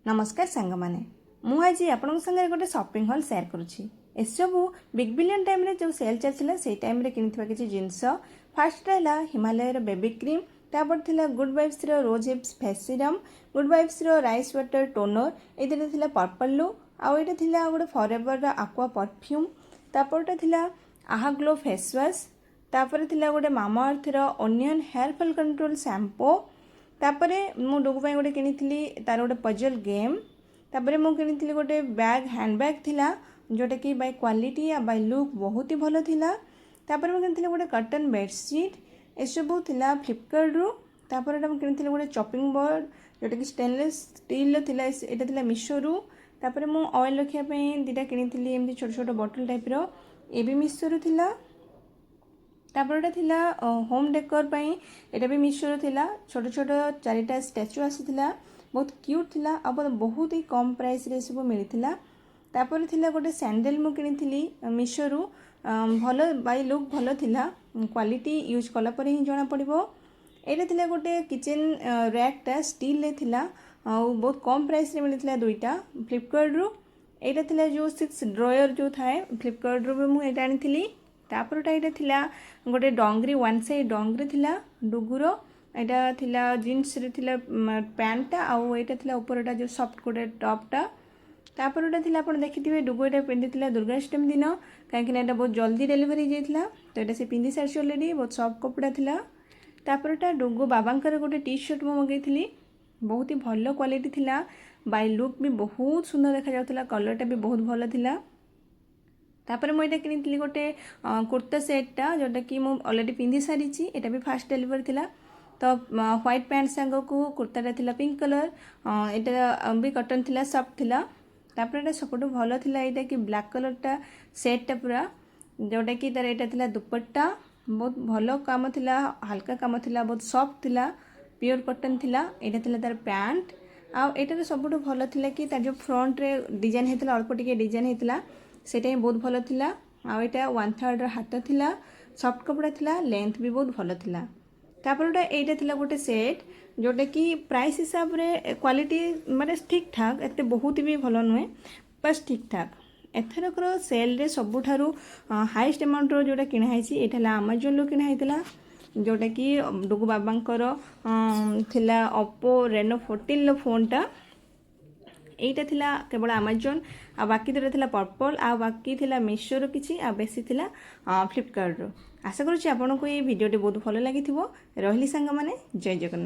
नमस्कार सांग माने मु आज आपण संगे गोटे शॉपिंग हॉल शेयर करुछि एसबू बिग बिलियन टाइम रे जो सेल चलथिला से टाइम रे किनिथबा किछि जिंस फास्ट रहला हिमालय रो बेबी क्रीम तापर थिला गुड वाइब्स रो rose hips face serum good vibes रो राइस वाटर टोनर एदिन थिला पर्पल लो आ एटा थिला गोटे फॉरएवर रो एक्वा परफ्यूम तापरटा थिला आहा ग्लो फेस वॉश तापर थिला गोटे मामा अर्थ रो onion hair fall control shampoo तापरे मु डुगु पाई गोटे किनिथिली तार गोटे पजल गेम तापरे मु किनिथिली गोटे बैग हैंड बैग थिला जोटा कि बाय क्वालिटी या बाय लुक बहुत ही भलो थिला तापरे मु किनिथिली गोटे कॉटन बेडशीट एसबू थिला फ्लिपकार्ट रु तापरे मु किनिथिली गोटे चॉपिंग बोर्ड जोटा कि स्टेनलेस स्टील थिला एटा थिला मीशो रु तापरे मु ऑयल रखिया पई दिटा किनिथिली एमती छोट छोट बोतल टाइप रो ए भी मीशो रु थिला तापरटा थिला होम डेकोर पई एटा भी मीशो थिला छोट छोट चारिटा स्टैचू आसीथिला बहुत क्यूट थिला आ बहुत ही कम प्राइस रे सब मिलिथिला तापर थिला गोटे सैंडल मु किनिथिली मीशो रु भलो बाय लुक भलो थिला क्वालिटी यूज कला पर ही जणा पड़िबो एटा थिला गोटे किचन रैकटा स्टील ले थिला बहुत कम प्राइस रे मिलिथिला दुईटा फ्लिपकार्ट रु एटा थिला जो 6 ड्रॉयर जो थाए फ्लिपकार्ट रु मु एटा आनिथिली तापरटा एटा थिला गोटे डोंगरी वन साइड डोंगरी थिला डुगुरो एटा थिला जीन्स रे थिला पैंटटा आउ एटा थिला ऊपरटा जो सॉफ्ट गोटे टॉपटा तापरटा थिला आपण देखिथिबे डुगु एटा पिंदिथिला दुर्गाष्टमी दिन काहेकि एटा बहुत जल्दी डिलीवरी जाइथिला तो एटा से पिंदी सारछि ऑलरेडी बहुत सॉफ्ट कपड़ा थिला तापरटा डुगु बाबांकर गोटे टी शर्ट मु मगैथिली बहुत ही भलो क्वालिटी थिला बाय लुक भी बहुत सुंदर देखा जाउथिला कलरटा भी बहुत भलो थिला तापर मुझे किनी गोटे कुर्ता सेटा जोटा कि मुझे ऑलरेडी पिंधि सारी एटा भी फास्ट डिलीवरी थिला तो व्हाइट पैंट सांग को कुर्ताटा थिला पिंक कलर एटा भी कॉटन थिला सॉफ्ट थिला तापर एटा सबुठ भलो थिला एटा कि ब्लैक कलरटा सेटटा पूरा जोटा कि तार एटा थिला दुपट्टा बहुत भलो काम थिला हल्का काम थिला बहुत सॉफ्ट थिला प्योर कॉटन थिला एटा थिला तार पैंट आ एटा सबुठ भलो थिला कि तार जो फ्रंट रे डिजाइन हेतला अल्प टिके डिजाइन हेतला सेटा ही बहुत भलो थिला आ एटा 1/3 हाथ थिला सॉफ्ट कपड़ा थिला लेंथ भी बहुत भलो थिला तापरटा एटा थिला गोटे सेट जोटा कि प्राइस हिसाब रे क्वालिटी माने ठीक ठाक एते बहुत भी भलो नुहे बस ठीक ठाक एथरकर सेल रे सबुठारु हाईएस्ट अमाउंट रो जोटा किना हैछि एटा ला Amazon लो किना हैतला जोटा कि डुगु बाबांकर थिला Oppo Reno 14 लो फोनटा एटा थिला केवल Amazon आ बाकी तो थिला पर्पल आ बाकी थिला मीशो रो किछि आ बेसी थिला फ्लिपकार्ट रो आशा करूछि आपन को ये वीडियो टे बहुत भलो लागिथिबो रहली संग माने जय जगन्नाथ।